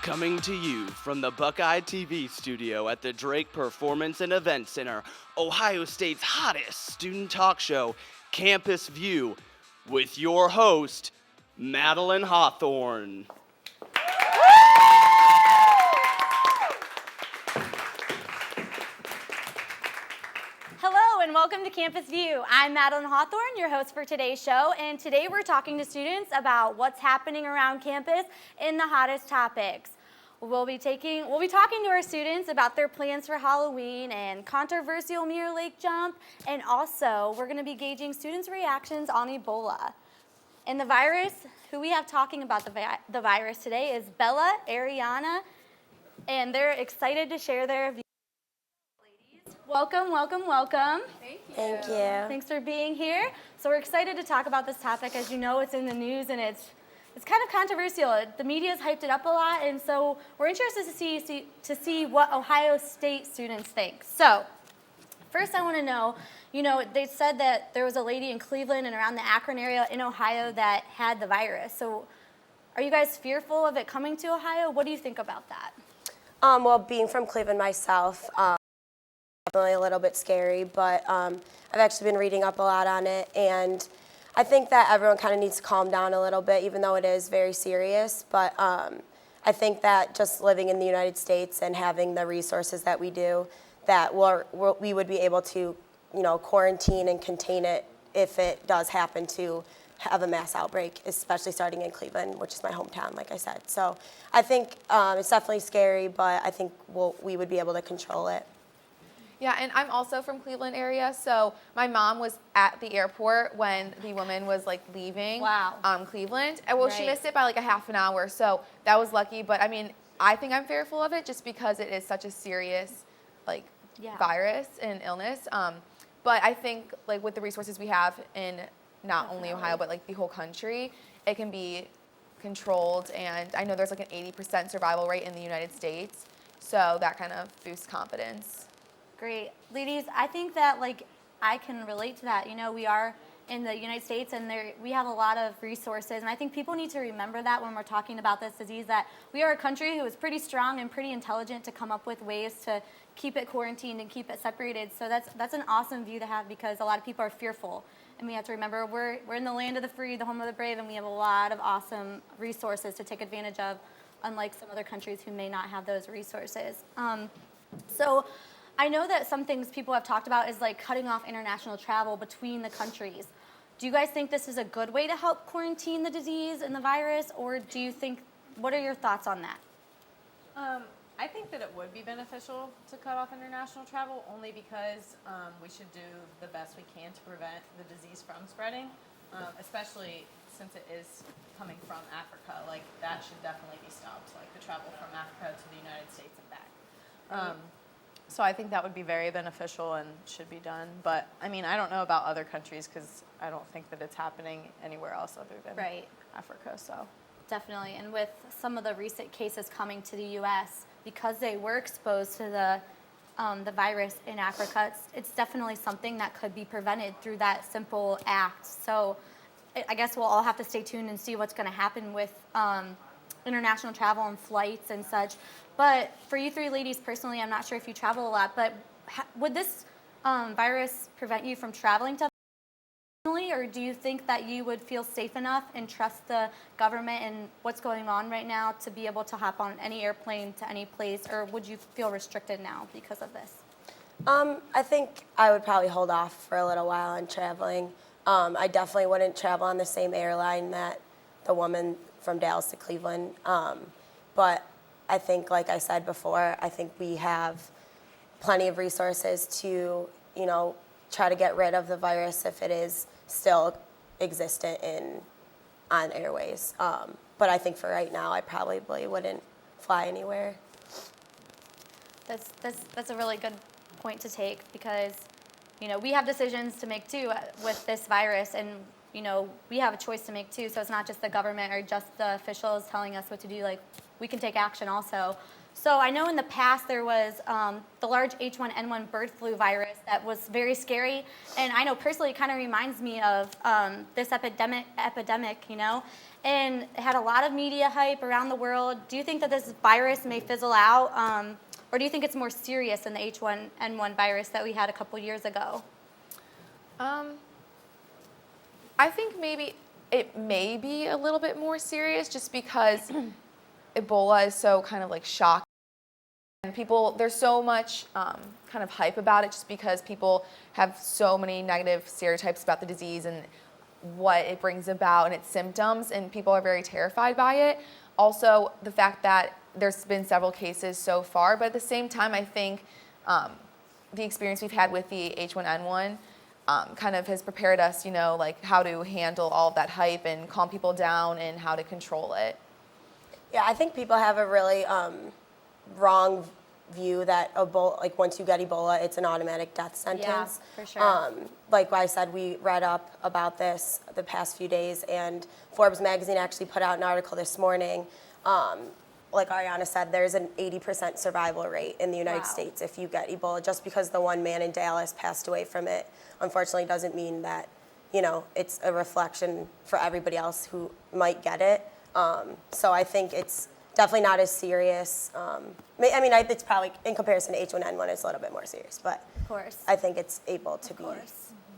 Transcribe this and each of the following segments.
Coming to you from the Buckeye TV studio at the Drake Performance and Event Center, Ohio State's hottest student talk show, Campus View, with your host, Madeline Hawthorne. Hello and welcome to Campus View. I'm Madeline Hawthorne, your host for today's show, and today we're talking to students about what's happening around campus in the hottest topics. We'll be talking to our students about their plans for Halloween and controversial Mirror Lake jump, and also we're going to be gauging students' reactions on Ebola. And the virus, who we have talking about the virus today is Bella, Ariana, and they're excited to share their views. Ladies, welcome. Thank you. Thank you. Thanks for being here. So we're excited to talk about this topic. As you know, it's in the news and it's kind of controversial. The media's hyped it up a lot, and so we're interested to see what Ohio State students think. So first I want to know, they said that there was a lady in Cleveland and around the Akron area in Ohio that had the virus. So are you guys fearful of it coming to Ohio? What do you think about that? Well, being from Cleveland myself, definitely a little bit scary, but I've actually been reading up a lot on it, and I think that everyone kind of needs to calm down a little bit, even though it is very serious. But I think that just living in the United States and having the resources that we do, that we would be able to, quarantine and contain it if it does happen to have a mass outbreak, especially starting in Cleveland, which is my hometown, like I said. So I think it's definitely scary, but I think we would be able to control it. Yeah, and I'm also from Cleveland area, so my mom was at the airport when the woman was leaving Cleveland. And well, she missed it by a half an hour, so that was lucky. But I mean, I think I'm fearful of it just because it is such a serious virus and illness. But I think with the resources we have in not only Ohio but the whole country, it can be controlled. And I know there's an 80% survival rate in the United States, so that kind of boosts confidence. Great. Ladies, I think that I can relate to that. We are in the United States and we have a lot of resources, and I think people need to remember that when we're talking about this disease, that we are a country who is pretty strong and pretty intelligent to come up with ways to keep it quarantined and keep it separated. So that's an awesome view to have, because a lot of people are fearful, and we have to remember we're in the land of the free, the home of the brave, and we have a lot of awesome resources to take advantage of, unlike some other countries who may not have those resources. So I know that some things people have talked about is cutting off international travel between the countries. Do you guys think this is a good way to help quarantine the disease and the virus, or what are your thoughts on that? I think that it would be beneficial to cut off international travel, only because we should do the best we can to prevent the disease from spreading, especially since it is coming from Africa. That should definitely be stopped, the travel from Africa to the United States and back. So I think that would be very beneficial and should be done. But, I mean, I don't know about other countries because I don't think that it's happening anywhere else other than Africa. So Definitely. And with some of the recent cases coming to the U.S., because they were exposed to the virus in Africa, it's definitely something that could be prevented through that simple act. So I guess we'll all have to stay tuned and see what's going to happen with international travel and flights and such. But for you three ladies personally, I'm not sure if you travel a lot, but would this virus prevent you from traveling to personally, or do you think that you would feel safe enough and trust the government and what's going on right now to be able to hop on any airplane to any place, or would you feel restricted now because of this? I think I would probably hold off for a little while on traveling. I definitely wouldn't travel on the same airline that the woman from Dallas to Cleveland. But I think, like I said before, I think we have plenty of resources to, try to get rid of the virus if it is still existent on airways. But I think for right now, I probably wouldn't fly anywhere. That's a really good point to take, because, we have decisions to make too with this virus, and we have a choice to make too. So it's not just the government or just the officials telling us what to do. We can take action also. So I know in the past there was the large H1N1 bird flu virus that was very scary, and I know personally it kind of reminds me of this epidemic, and it had a lot of media hype around the world. Do you think that this virus may fizzle out, or do you think it's more serious than the H1N1 virus that we had a couple years ago? I think maybe it may be a little bit more serious just because Ebola is so kind of like shocking. And there's so much kind of hype about it just because people have so many negative stereotypes about the disease and what it brings about and its symptoms, and people are very terrified by it. Also, the fact that there's been several cases so far, but at the same time, I think the experience we've had with the H1N1 kind of has prepared us, like how to handle all of that hype and calm people down and how to control it. Yeah, I think people have a really wrong view that Ebola, like once you get Ebola, it's an automatic death sentence. Yeah, for sure. Like I said, we read up about this the past few days, and Forbes magazine actually put out an article this morning. Like Ariana said, there's an 80% survival rate in the United States if you get Ebola. Just because the one man in Dallas passed away from it, unfortunately, doesn't mean that, it's a reflection for everybody else who might get it. So I think it's definitely not as serious. It's probably, in comparison to H1N1, it's a little bit more serious, but Of course. I think it's able to be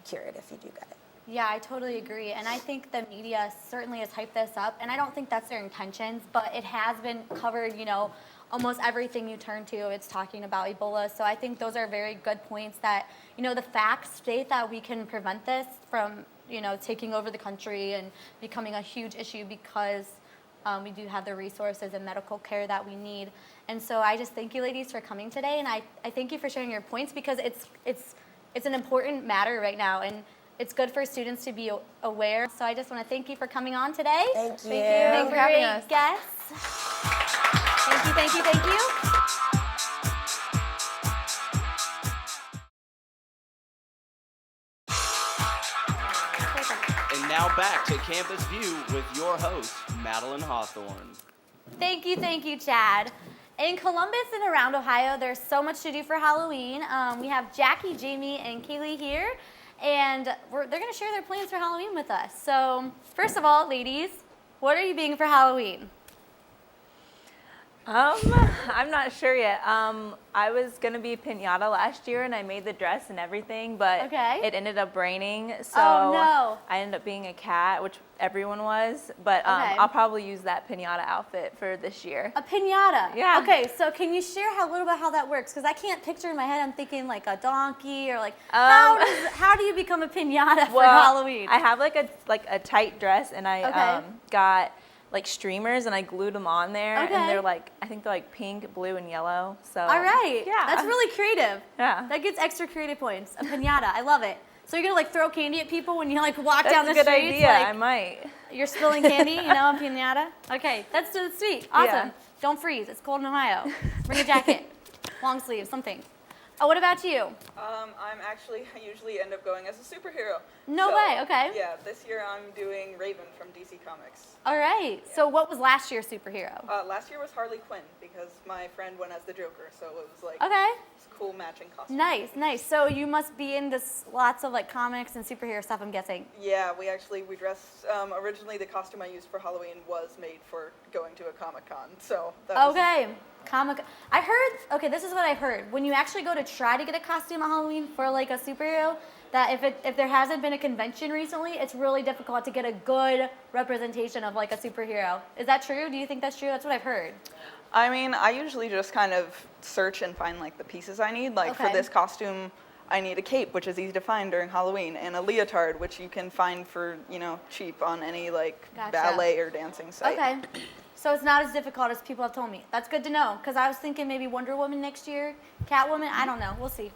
cured if you do get it. Yeah, I totally agree. And I think the media certainly has hyped this up, and I don't think that's their intentions, but it has been covered, almost everything you turn to, it's talking about Ebola. So I think those are very good points that, the facts state that we can prevent this from, taking over the country and becoming a huge issue because we do have the resources and medical care that we need. And so I just thank you ladies for coming today, and I thank you for sharing your points because it's an important matter right now, and it's good for students to be aware. So I just want to thank you for coming on today. Thank you. Thank you for having us. Guests. Thank you. And now back to Campus View with your host, Madeline Hawthorne. Thank you, Chad. In Columbus and around Ohio, there's so much to do for Halloween. We have Jackie, Jamie, and Kaylee here, and they're going to share their plans for Halloween with us. So, first of all, ladies, what are you being for Halloween? I'm not sure yet. I was gonna be Piñata last year, and I made the dress and everything, but it ended up raining, so I ended up being a cat, which everyone was. But I'll probably use that Piñata outfit for this year. A piñata. Yeah. Okay, so can you share a little bit how that works? Because I can't picture in my head. I'm thinking like a donkey or like how do you become a piñata for Halloween? I have like a tight dress, and I got like streamers, and I glued them on there, and they're like, I think they're like pink, blue, and yellow. So all right, yeah, that's really creative. Yeah, that gets extra creative points. A piñata, I love it. So you're gonna like throw candy at people when you like walk down the streets? That's a good idea. Like, I might. You're spilling candy, a piñata. Okay, that's sweet. Awesome. Yeah. Don't freeze. It's cold in Ohio. Bring a jacket, long sleeve, something. Oh, what about you? I usually end up going as a superhero. No way, okay. Yeah, this year I'm doing Raven from DC Comics. All right, so what was last year's superhero? Last year was Harley Quinn because my friend went as the Joker, so it was like it's a cool matching costume. Nice. So you must be into lots of like comics and superhero stuff, I'm guessing. Yeah, we dressed, originally the costume I used for Halloween was made for going to a Comic-Con, so that was... This is what I heard. When you actually go to try to get a costume on Halloween for like a superhero, that if there hasn't been a convention recently, it's really difficult to get a good representation of like a superhero. Is that true? Do you think that's true? That's what I've heard. I mean, I usually just kind of search and find like the pieces I need. Like for this costume, I need a cape, which is easy to find during Halloween, and a leotard, which you can find for, cheap on any like ballet or dancing site. Okay. So it's not as difficult as people have told me. That's good to know, because I was thinking maybe Wonder Woman next year, Catwoman. I don't know. We'll see.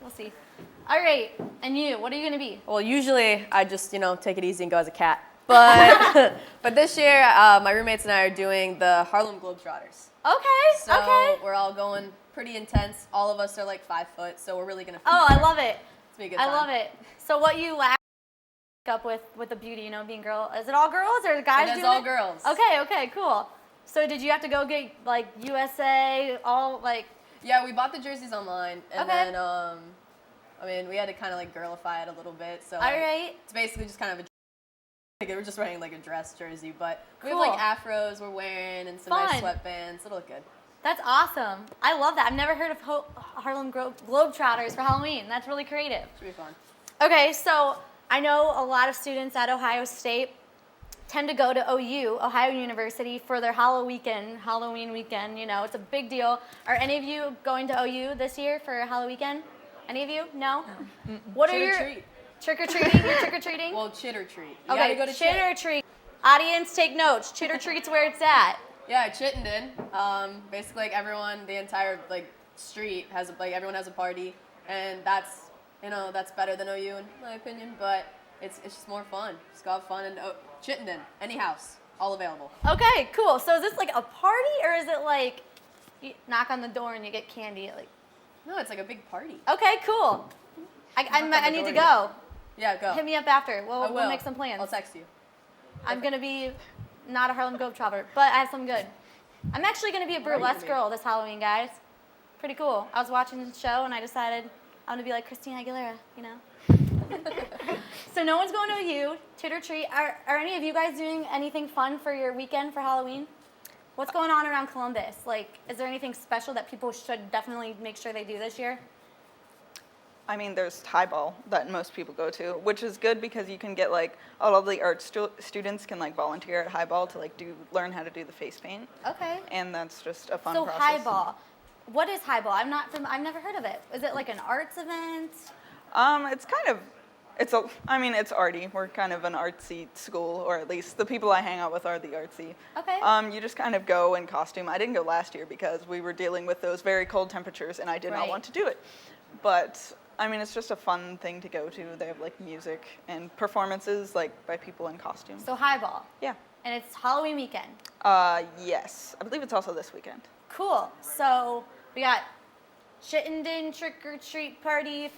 All right. And you, what are you going to be? Well, usually I just, take it easy and go as a cat. But but this year, my roommates and I are doing the Harlem Globetrotters. Okay. So we're all going pretty intense. All of us are like 5 foot, so we're really going to I love it. It's be a good time. I love it. So what you laugh up with the beauty, being girl, is it all girls or guys doing it? It is all girls. Okay, cool. So did you have to go get like USA, all like? Yeah, we bought the jerseys online, and then I mean, we had to kind of like girlify it a little bit. So like, it's basically just kind of a. Like, we're just wearing like a dress jersey, but we have like afros we're wearing and some nice sweatbands. It'll look good. That's awesome. I love that. I've never heard of Harlem Globetrotters for Halloween. That's really creative. Should be fun. Okay, so I know a lot of students at Ohio State tend to go to OU, Ohio University, for their Halloween weekend. You know, it's a big deal. Are any of you going to OU this year for Halloween weekend? Any of you? No? What are your trick-or-treating? You're trick-or-treating? Well, chitter-treat. You gotta go to chitter-treat. Audience, take notes. Chitter-treat's where it's at. Yeah, Chittenden. Basically, like everyone, the entire like street has everyone has a party, and that's that's better than OU in my opinion. But it's just more fun. Just go have fun and Chittenden, any house, all available. Okay, cool. So is this like a party, or is it like you knock on the door and you get candy? Like, no, it's like a big party. Okay, cool. I need to go. Yeah, go. Hit me up after. We'll make some plans. I'll text you. I'm gonna be not a Harlem Globetrotter, but I have some good. I'm actually gonna be a burlesque girl this Halloween, guys. Pretty cool. I was watching the show and I decided I'm gonna be like Christina Aguilera, you know. So no one's going to you, trick or treat. Are any of you guys doing anything fun for your weekend for Halloween? What's going on around Columbus? Like, is there anything special that people should definitely make sure they do this year? I mean, there's highball that most people go to, which is good because you can get like a lot of the art students can like volunteer at highball to like learn how to do the face paint. Okay. And that's just a fun so process. So highball, what is highball? I've never heard of it. Is it like an arts event? It's kind of, it's arty. We're kind of an artsy school, or at least the people I hang out with are the artsy. Okay. You just kind of go in costume. I didn't go last year because we were dealing with those very cold temperatures and I did not want to do it. But I mean, it's just a fun thing to go to. They have like music and performances like by people in costume. So highball. Yeah. And it's Halloween weekend. Yes. I believe it's also this weekend. Cool. So we got Chittenden trick or treat party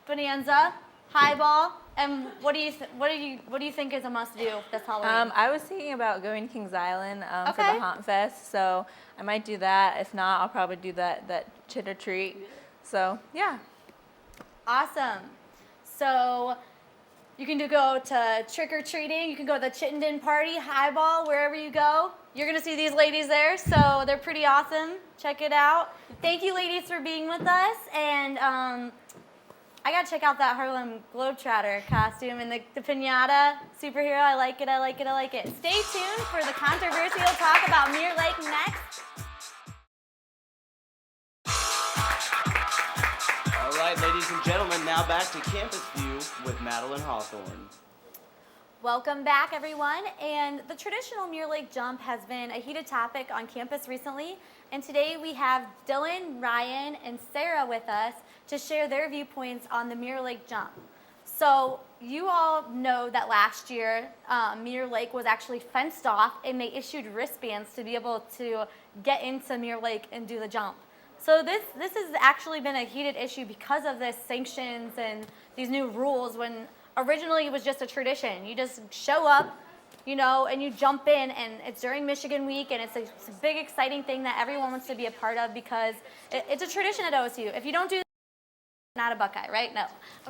bonanza, highball, and what do you think is a must do this Halloween? I was thinking about going to Kings Island for the Haunt Fest, so I might do that. If not, I'll probably do that chitter treat. So yeah. Awesome. So you can go to trick-or-treating. You can go to the Chittenden party, highball, wherever you go. You're going to see these ladies there, so they're pretty awesome. Check it out. Thank you, ladies, for being with us. And I got to check out that Harlem Globetrotter costume and the piñata superhero. I like it, I like it, I like it. Stay tuned for the controversial talk about Mirror Lake next. All right, ladies and gentlemen, now back to Campus View with Madeline Hawthorne. Welcome back, everyone. And the traditional Mirror Lake jump has been a heated topic on campus recently. And today we have Dylan, Ryan, and Sarah with us to share their viewpoints on the Mirror Lake jump. So you all know that last year, Mirror Lake was actually fenced off and they issued wristbands to be able to get into Mirror Lake and do the jump. So this has actually been a heated issue because of the sanctions and these new rules when originally it was just a tradition. You just show up, and you jump in, and it's during Michigan Week, and it's a big exciting thing that everyone wants to be a part of because it's a tradition at OSU. If you don't do that, not a Buckeye, right?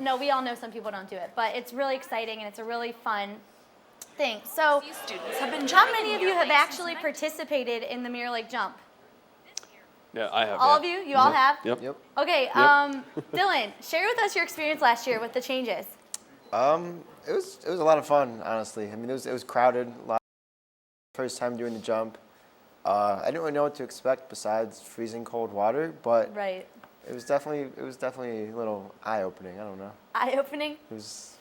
No, we all know some people don't do it, but it's really exciting and it's a really fun thing. So how many of you have actually participated in the Mirror Lake jump? Yeah, I have. All of you? You all have? Yep. Okay, Dylan, share with us your experience last year with the changes. It was a lot of fun, honestly. I mean, it was crowded. First time doing the jump. I didn't really know what to expect besides freezing cold water, but it was definitely a little eye-opening. I don't know. Eye-opening? It was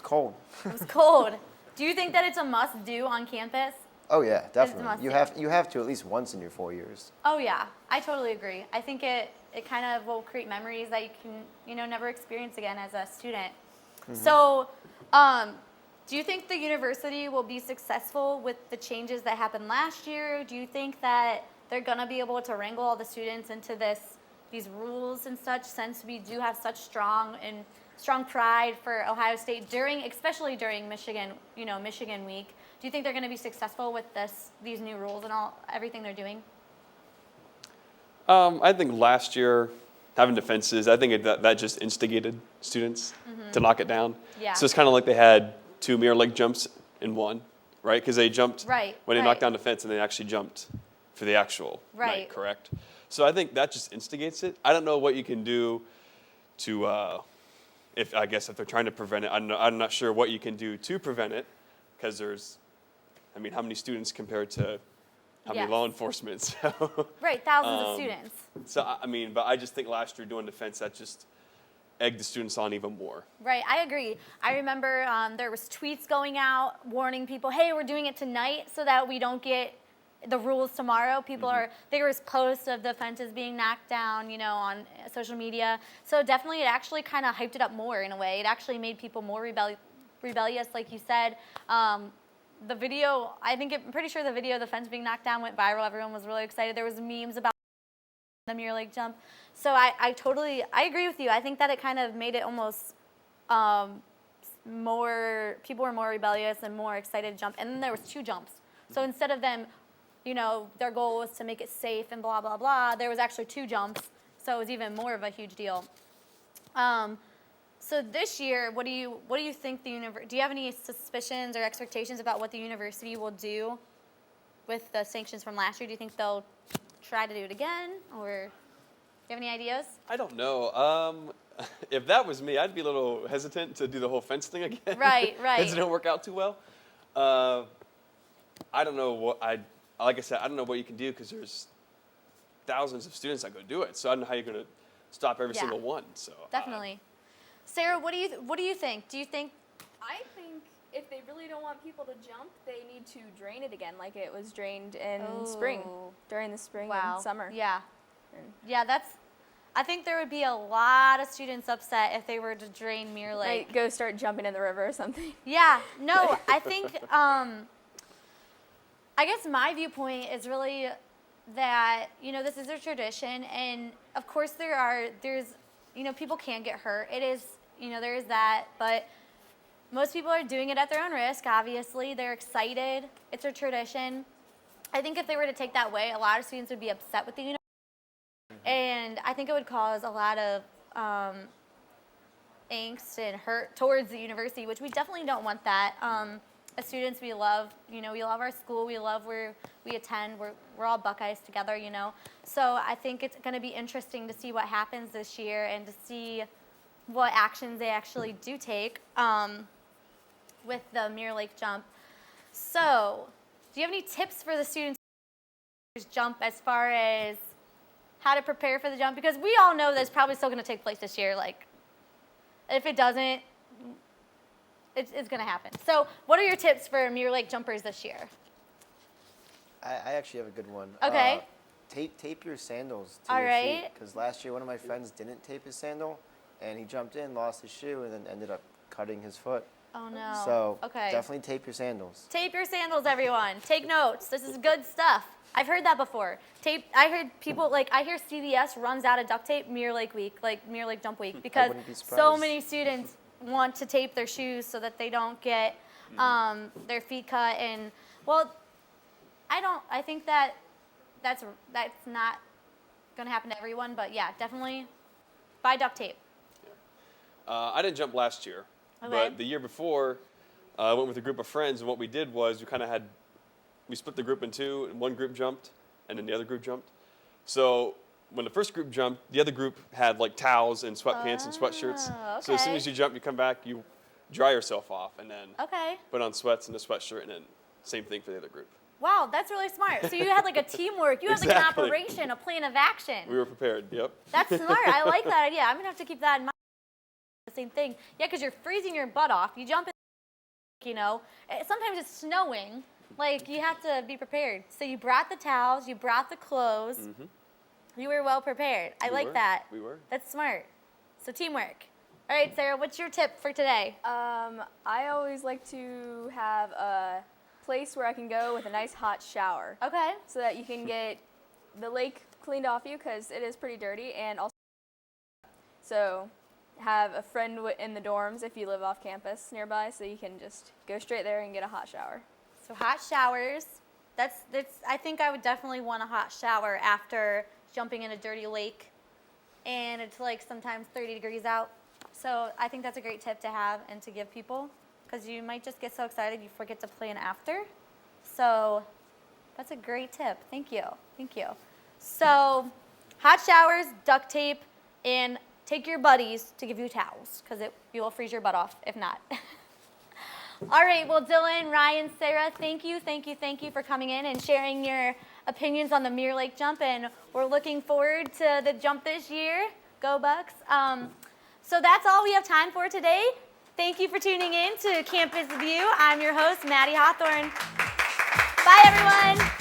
cold. It was cold. Do you think that it's a must-do on campus? Oh yeah, definitely. You have to at least once in your 4 years. Oh yeah, I totally agree. I think it kind of will create memories that you can never experience again as a student. Mm-hmm. So, do you think the university will be successful with the changes that happened last year? Do you think that they're gonna be able to wrangle all the students into these rules and such, since we do have such strong pride for Ohio State especially during Michigan Week? Do you think they're going to be successful with these new rules and everything they're doing? I think last year, having defenses, I think that just instigated students to knock it down. Yeah. So it's kind of like they had 2 mirror lake jumps in one, right? Because they jumped when they knocked down the fence, and they actually jumped for the actual night, correct? So I think that just instigates it. I don't know what you can do to, if they're trying to prevent it. I'm not sure what you can do to prevent it, because how many students compared to how many law enforcement? So, right, thousands of students. So, but I just think last year doing defense, that just egged the students on even more. Right, I agree. I remember there was tweets going out warning people, hey, we're doing it tonight so that we don't get the rules tomorrow. There was posts of the fences being knocked down, on social media. So definitely it actually kind of hyped it up more in a way. It actually made people more rebellious, like you said. The video, I'm pretty sure the video of the fence being knocked down went viral. Everyone was really excited. There was memes about the mirror lake jump. So I agree with you. I think that it kind of made it almost people were more rebellious and more excited to jump. And then there was 2 jumps. So instead of them, their goal was to make it safe and blah, blah, blah, there was actually 2 jumps. So it was even more of a huge deal. So this year, what do you think do you have any suspicions or expectations about what the university will do with the sanctions from last year? Do you think they'll try to do it again, or do you have any ideas? I don't know. If that was me, I'd be a little hesitant to do the whole fence thing again. Right. It didn't work out too well. I don't know like I said, I don't know what you can do, because there's thousands of students that go do it. So I don't know how you're going to stop every single one. So definitely. Sarah, what do you think? Do you think? I think if they really don't want people to jump, they need to drain it again, like it was drained in spring, during the spring and summer. Yeah. I think there would be a lot of students upset if they were to drain Mirror Lake. Like, go start jumping in the river or something. Yeah. No, I think. I guess my viewpoint is really that this is a tradition, and of course there's people can get hurt. It is there is that, but most people are doing it at their own risk. Obviously, they're excited. It's a tradition. I think if they were to take that away, a lot of students would be upset with the university, and I think it would cause a lot of angst and hurt towards the university, which we definitely don't want that. As students, we love our school. We love where we attend. We're all Buckeyes together, So I think it's going to be interesting to see what happens this year and to see what actions they actually do take with the Mirror Lake jump. So, do you have any tips for the students who jump as far as how to prepare for the jump? Because we all know that it's probably still going to take place this year. Like, if it doesn't, it's going to happen. So, what are your tips for Mirror Lake jumpers this year? I actually have a good one. Okay. Tape your sandals to your feet. Because last year one of my friends didn't tape his sandal, and he jumped in, lost his shoe, and then ended up cutting his foot. Oh no. So definitely tape your sandals. Tape your sandals, everyone. Take notes. This is good stuff. I've heard that before. I heard people I hear CVS runs out of duct tape Mirror Lake week, like Mirror Lake jump week, because so many students want to tape their shoes so that they don't get their feet cut. And I think that's not going to happen to everyone, but yeah, definitely buy duct tape. I didn't jump last year, but the year before, I went with a group of friends, and what we did was we split the group in 2, and one group jumped, and then the other group jumped. So when the first group jumped, the other group had towels and sweatpants and sweatshirts. Okay. So as soon as you jump, you come back, you dry yourself off, and then put on sweats and a sweatshirt, and then same thing for the other group. Wow, that's really smart. So you had a teamwork. You had an operation, a plan of action. We were prepared, yep. That's smart. I like that idea. I'm going to have to keep that in mind. The same thing. Yeah, because you're freezing your butt off. You jump in, sometimes it's snowing. You have to be prepared. So you brought the towels. You brought the clothes. Mm-hmm. You were well prepared. I like that. We were. That's smart. So teamwork. All right, Sarah, what's your tip for today? I always like to have a place where I can go with a nice hot shower. Okay. So that you can get the lake cleaned off you, because it is pretty dirty, and also so have a friend in the dorms if you live off campus nearby, so you can just go straight there and get a hot shower. So hot showers. That's. I think I would definitely want a hot shower after jumping in a dirty lake, and it's like sometimes 30 degrees out. So I think that's a great tip to have and to give people, because you might just get so excited you forget to plan after. So that's a great tip. Thank you. Thank you. So hot showers, duct tape, and take your buddies to give you towels, because you will freeze your butt off if not. All right, well, Dylan, Ryan, Sarah, thank you for coming in and sharing your opinions on the Mirror Lake jump, and we're looking forward to the jump this year. Go Bucks. So that's all we have time for today. Thank you for tuning in to Campus View. I'm your host, Maddie Hawthorne. Bye, everyone.